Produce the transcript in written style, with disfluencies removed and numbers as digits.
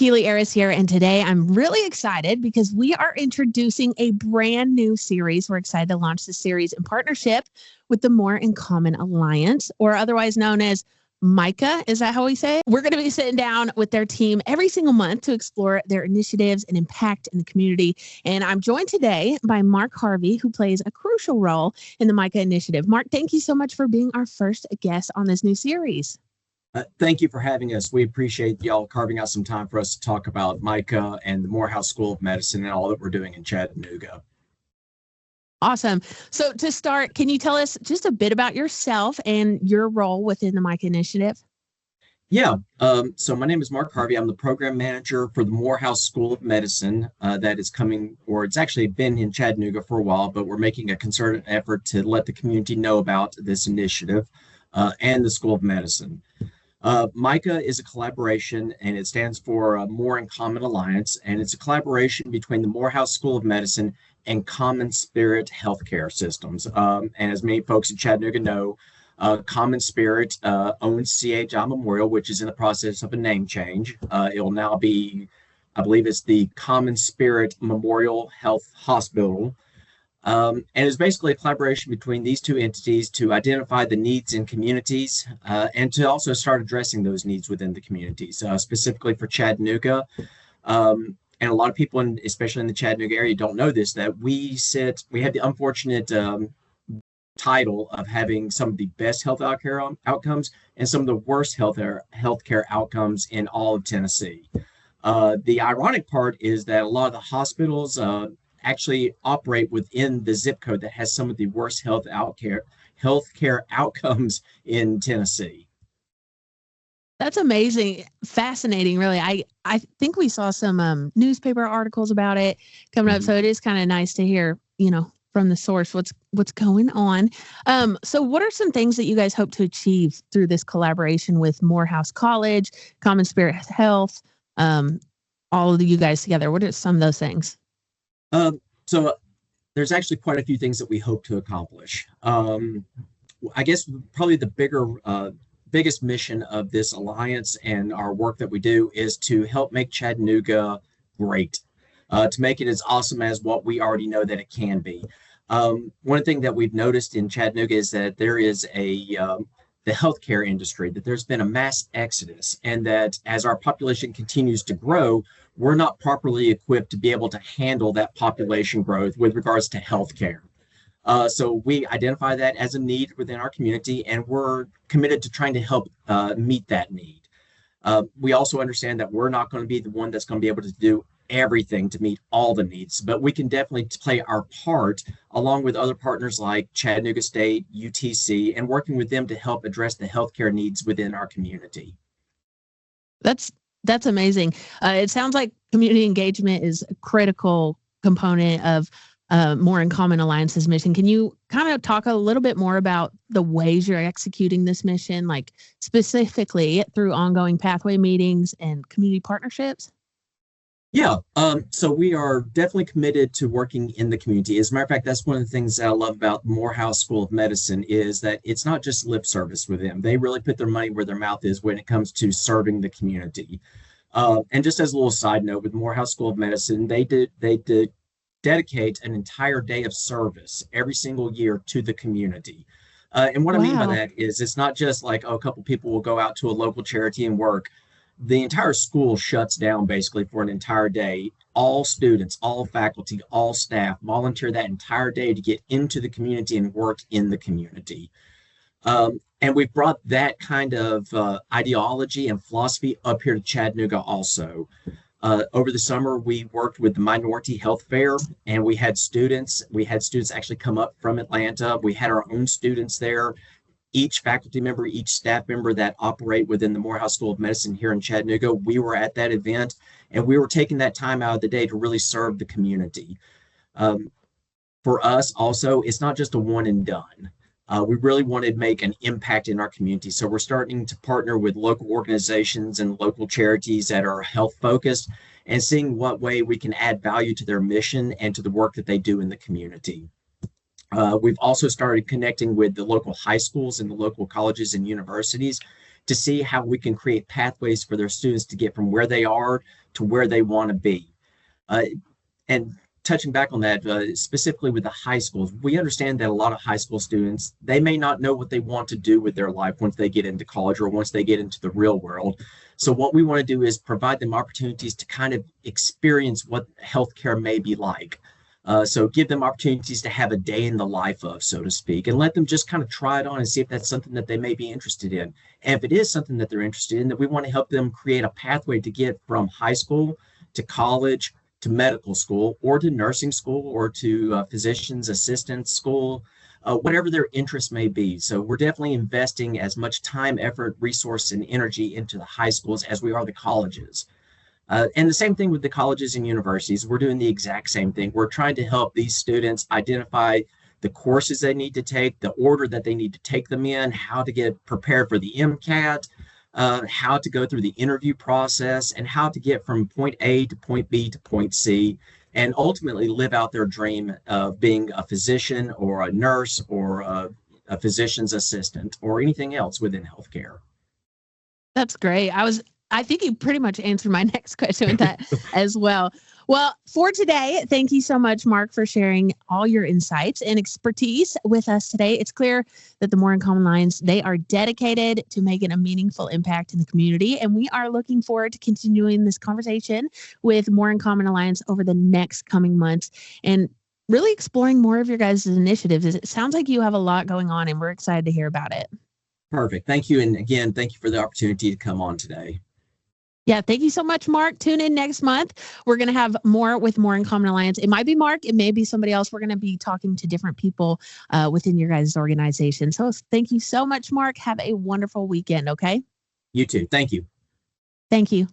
Keely Aris here, and today I'm really excited because we are introducing a brand new series. We're excited to launch this series in partnership with the More in Common Alliance, or otherwise known as MiCA. Is that how we say it? We're going to be sitting down with their team every single month to explore their initiatives and impact in the community. And I'm joined today by Mark Harvey, who plays a crucial role in the MiCA initiative. Mark, thank you so much for being our first guest on this new series. Thank you for having us. We appreciate y'all carving out some time for us to talk about MiCA and the Morehouse School of Medicine and all that we're doing in Chattanooga. Awesome. So to start, can you tell us just a bit about yourself and your role within the MiCA initiative? Yeah. So my name is Mark Harvey. I'm the program manager for the Morehouse School of Medicine that is coming, or it's actually been in Chattanooga for a while, but we're making a concerted effort to let the community know about this initiative and the School of Medicine. MiCA is a collaboration, and it stands for More in Common Alliance, and it's a collaboration between the Morehouse School of Medicine and CommonSpirit healthcare systems. And as many folks in Chattanooga know, CommonSpirit owns CHI Memorial, which is in the process of a name change. It will now be, I believe it's the CommonSpirit Memorial Health Hospital. And it's basically a collaboration between these two entities to identify the needs in communities and to also start addressing those needs within the communities, specifically for Chattanooga. And a lot of people, especially in the Chattanooga area, don't know this, that we have the unfortunate title of having some of the best health outcomes and some of the worst healthcare outcomes in all of Tennessee. The ironic part is that a lot of the hospitals actually operate within the zip code that has some of the worst healthcare outcomes in Tennessee. That's amazing. Fascinating, really. I think we saw some newspaper articles about it coming up. So it is kind of nice to hear, from the source, what's going on. So what are some things that you guys hope to achieve through this collaboration with Morehouse College, CommonSpirit Health, all of you guys together? What are some of those things? So there's actually quite a few things that we hope to accomplish. I guess probably the biggest mission of this alliance and our work that we do is to help make Chattanooga great, to make it as awesome as what we already know that it can be. One thing that we've noticed in Chattanooga is that there is the healthcare industry, that there's been a mass exodus, and that as our population continues to grow, we're not properly equipped to be able to handle that population growth with regards to healthcare. So we identify that as a need within our community, and we're committed to trying to help meet that need. We also understand that we're not going to be the one that's going to be able to do everything to meet all the needs, but we can definitely play our part along with other partners like Chattanooga State, UTC, and working with them to help address the healthcare needs within our community. That's amazing. It sounds like community engagement is a critical component of More in Common Alliance's mission. Can you kind of talk a little bit more about the ways you're executing this mission, like specifically through ongoing pathway meetings and community partnerships? Yeah, so we are definitely committed to working in the community. As a matter of fact, that's one of the things that I love about Morehouse School of Medicine is that it's not just lip service with them. They really put their money where their mouth is when it comes to serving the community. And just as a little side note, with Morehouse School of Medicine, they dedicate an entire day of service every single year to the community. And what I mean by that is it's not just like, a couple people will go out to a local charity and work. The entire school shuts down basically for an entire day. All students, all faculty, all staff volunteer that entire day to get into the community and work in the community. And we've brought that kind of ideology and philosophy up here to Chattanooga also. Over the summer, we worked with the Minority Health Fair, and we had students actually come up from Atlanta. We had our own students there. Each faculty member, each staff member that operate within the Morehouse School of Medicine here in Chattanooga, we were at that event, and we were taking that time out of the day to really serve the community. For us also, it's not just a one and done. We really wanted to make an impact in our community. So we're starting to partner with local organizations and local charities that are health focused and seeing what way we can add value to their mission and to the work that they do in the community. We've also started connecting with the local high schools and the local colleges and universities to see how we can create pathways for their students to get from where they are to where they want to be. And touching back on that, specifically with the high schools, we understand that a lot of high school students, they may not know what they want to do with their life once they get into college or once they get into the real world. So what we want to do is provide them opportunities to kind of experience what healthcare may be like. So give them opportunities to have a day in the life of, so to speak, and let them just kind of try it on and see if that's something that they may be interested in. And if it is something that they're interested in, that we want to help them create a pathway to get from high school to college to medical school or to nursing school or to physician's assistant school, whatever their interest may be. So we're definitely investing as much time, effort, resource, and energy into the high schools as we are the colleges. And the same thing with the colleges and universities. We're doing the exact same thing. We're trying to help these students identify the courses they need to take, the order that they need to take them in, how to get prepared for the MCAT, how to go through the interview process, and how to get from point A to point B to point C, and ultimately live out their dream of being a physician or a nurse or a physician's assistant or anything else within healthcare. That's great. I think you pretty much answered my next question with that as well. Well, for today, thank you so much, Mark, for sharing all your insights and expertise with us today. It's clear that the More in Common Alliance, they are dedicated to making a meaningful impact in the community. And we are looking forward to continuing this conversation with More in Common Alliance over the next coming months and really exploring more of your guys' initiatives. It sounds like you have a lot going on, and we're excited to hear about it. Perfect. Thank you. And again, thank you for the opportunity to come on today. Yeah, thank you so much, Mark. Tune in next month. We're going to have more with More in Common Alliance. It might be Mark. It may be somebody else. We're going to be talking to different people within your guys' organization. So thank you so much, Mark. Have a wonderful weekend, okay? You too. Thank you. Thank you.